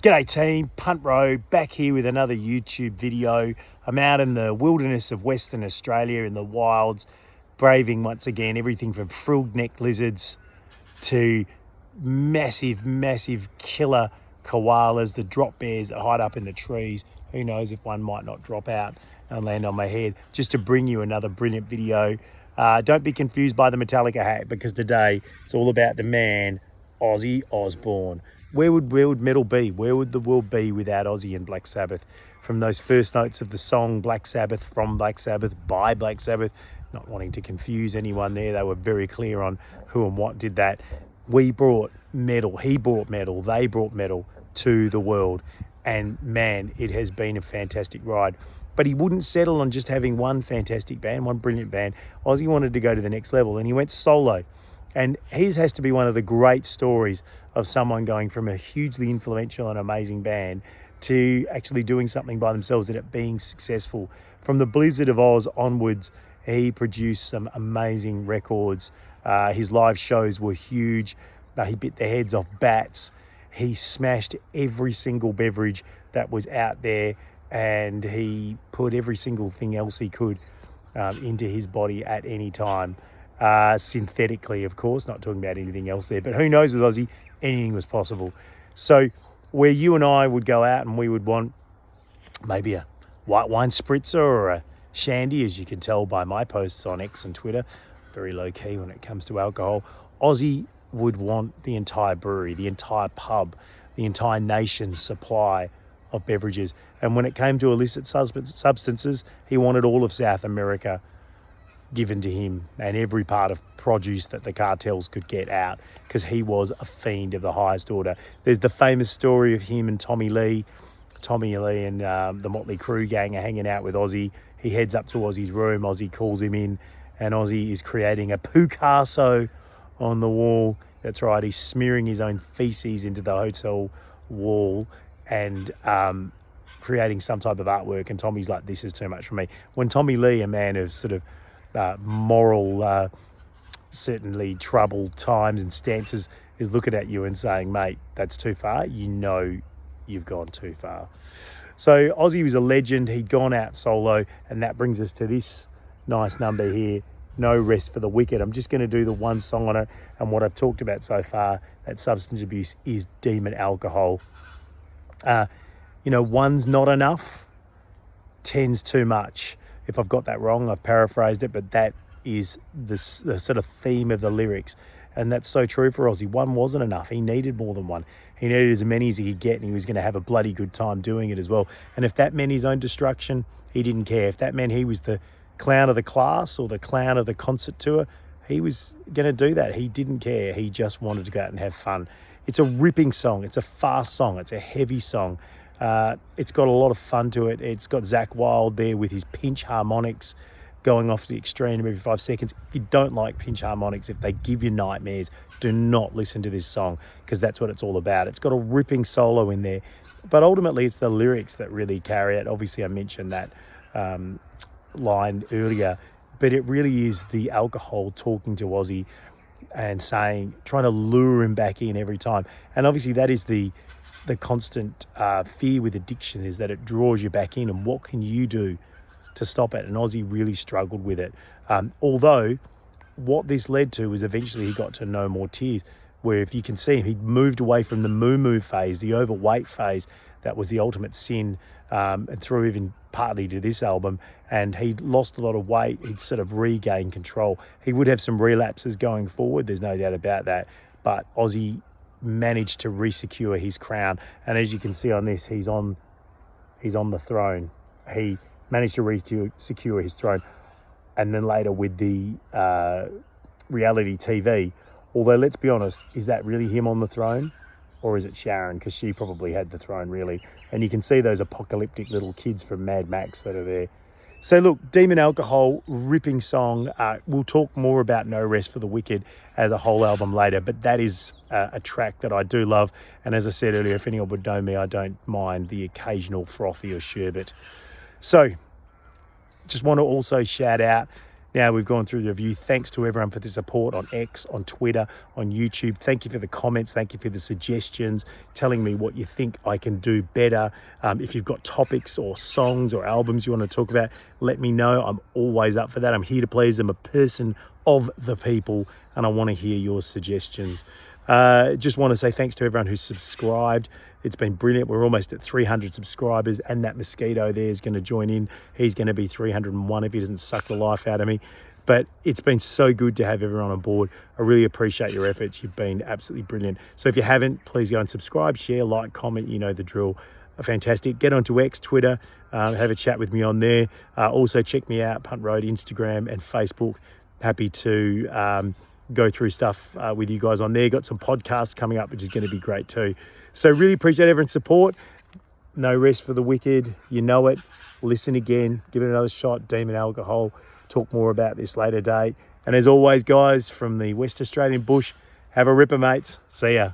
G'day team, Punt back here with another YouTube video. I'm out in the wilderness of Western Australia in the wilds, braving once again everything from frilled neck lizards to massive killer koalas, the drop bears that hide up in the trees. Who knows if one might not drop out and land on my head, just to bring you another brilliant video. Don't be confused by the Metallica hat, because today it's all about the man, Ozzy Osbourne. Where would metal be? Where would the world be without Ozzy and Black Sabbath? From those first notes of the song Black Sabbath, from Black Sabbath, by Black Sabbath, not wanting to confuse anyone there, they were very clear on who and what did that. We brought metal, he brought metal, they brought metal to the world. And man, it has been a fantastic ride. But he wouldn't settle on just having one fantastic band, one brilliant band. Ozzy wanted to go to the next level, and he went solo. And his has to be one of the great stories of someone going from a hugely influential and amazing band to actually doing something by themselves and it being successful. From the Blizzard of Oz onwards, he produced some amazing records. His live shows were huge. He bit the heads off bats. He smashed every single beverage that was out there, and he put every single thing else he could into his body at any time. Synthetically, of course, not talking about anything else there, but who knows, with Ozzy, anything was possible. So where you and I would go out and we would want maybe a white wine spritzer or a shandy, as you can tell by my posts on X and Twitter, very low key when it comes to alcohol, Ozzy would want the entire brewery, the entire pub, the entire nation's supply of beverages. And when it came to illicit substances, he wanted all of South America given to him, and every part of produce that the cartels could get out, because he was a fiend of the highest order. There's the famous story of him and Tommy Lee and the Motley Crue gang are hanging out with Ozzy. He heads up to Ozzy's room. Ozzy calls him in, and Ozzy is creating a Picasso on the wall. That's right, he's smearing his own feces into the hotel wall and creating some type of artwork. And Tommy's like, this is too much for me. When Tommy Lee, a man of sort of moral, certainly troubled times and stances, is looking at you and saying, mate, that's too far. You know you've gone too far. So Ozzy was a legend. He'd gone out solo, and that brings us to this nice number here, No Rest for the Wicked. I'm just going to do the one song on it, and what I've talked about so far, that substance abuse is demon alcohol. One's not enough, 10's too much. If I've got that wrong, I've paraphrased it, but that is the sort of theme of the lyrics. And that's so true for Ozzy. One wasn't enough. He needed more than one. He needed as many as he could get, and he was going to have a bloody good time doing it as well. And if that meant his own destruction, he didn't care. If that meant he was the clown of the class or the clown of the concert tour, he was going to do that. He didn't care. He just wanted to go out and have fun. It's a ripping song. It's a fast song. It's a heavy song. It's got a lot of fun to it. It's got Zakk Wylde there with his pinch harmonics going off to the extreme every 5 seconds. If you don't like pinch harmonics, if they give you nightmares, do not listen to this song, because that's what it's all about. It's got a ripping solo in there, but ultimately it's the lyrics that really carry it. Obviously, I mentioned that line earlier, but it really is the alcohol talking to Ozzy and trying to lure him back in every time. And obviously that is the constant fear with addiction, is that it draws you back in, and what can you do to stop it? And Ozzy really struggled with it. Although what this led to was eventually he got to No More Tears, where if you can see him, he moved away from the moo phase, the overweight phase, that was the ultimate sin, and through even partly to this album, and he lost a lot of weight. He'd sort of regained control. He would have some relapses going forward, there's no doubt about that, but Ozzy managed to resecure his crown. And as you can see on this, he's on the throne. He managed to resecure his throne. And then later with the reality TV, although let's be honest, is that really him on the throne, or is it Sharon? Because she probably had the throne, really. And you can see those apocalyptic little kids from Mad Max that are there. So look, Demon Alcohol, ripping song. We'll talk more about No Rest for the Wicked as a whole album later, but that is a track that I do love. And as I said earlier, if anyone would know me, I don't mind the occasional frothy or sherbet. So just want to also shout out Now we've gone through the review. Thanks to everyone for the support on X, on Twitter, on YouTube. Thank you for the comments. Thank you for the suggestions, telling me what you think I can do better. If you've got topics or songs or albums you want to talk about, let me know. I'm always up for that. I'm here to please. I'm a person of the people, and I want to hear your suggestions. Just want to say thanks to everyone who's subscribed. It's been brilliant. We're almost at 300 subscribers, and that mosquito there is going to join in. He's going to be 301 if he doesn't suck the life out of me. But it's been so good to have everyone on board. I really appreciate your efforts. You've been absolutely brilliant. So if you haven't, please go and subscribe, share, like, comment. You know the drill. Fantastic. Get onto X, Twitter, have a chat with me on there. Also check me out, Punt Road, Instagram and Facebook. Happy to go through stuff with you guys on there. Got some podcasts coming up, which is going to be great too. So really appreciate everyone's support. No rest for the wicked. You know it. Listen again. Give it another shot. Demon Alcohol. Talk more about this later date. And as always, guys, from the West Australian bush, have a ripper, mates. See ya.